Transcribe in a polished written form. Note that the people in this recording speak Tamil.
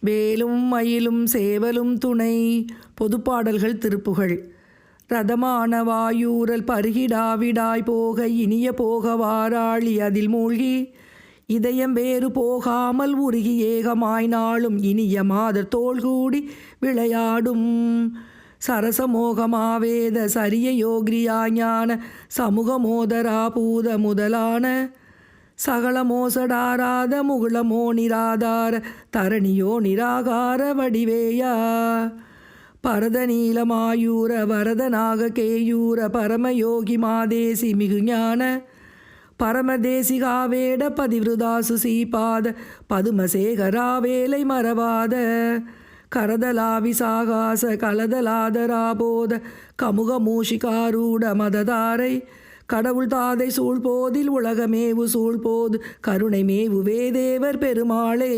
வேலும் மயிலும் சேவலும் துணை. பொதுப்பாடல்கள் திருப்புகழ். ரதமான வாயூரல் பருகிடாவிடாய் போக இனிய போக வாராளி அதில் மூழ்கி இதயம் வேறு போகாமல் உருகி ஏகமாய் நாளும் இனிய மாதர் தோள்கூடி விளையாடும். சரசமோகமாவேத சரிய யோகிரியா ஞான சமூகமோதரா பூத முதலான சகல மோசடாராத முகுளமோ நிராதார தரணியோ நிராகார வடிவேயா. பரதநீலமாயூர வரதநாக கேயூர பரமயோகி மாதேசி மிகுஞான பரமதேசிகாவேட பதிவிருதாசு சீபாத பதுமசேகராவேலை மறவாத கரதலாவிசாகாச கலதலாதராபோத கமுகமூஷிகாரூட மததாரை கடவுள் தாதை சூழ்போதில் உலகமேவு சூழ்போது கருணை மேவு வேதேவர் பெருமாளே.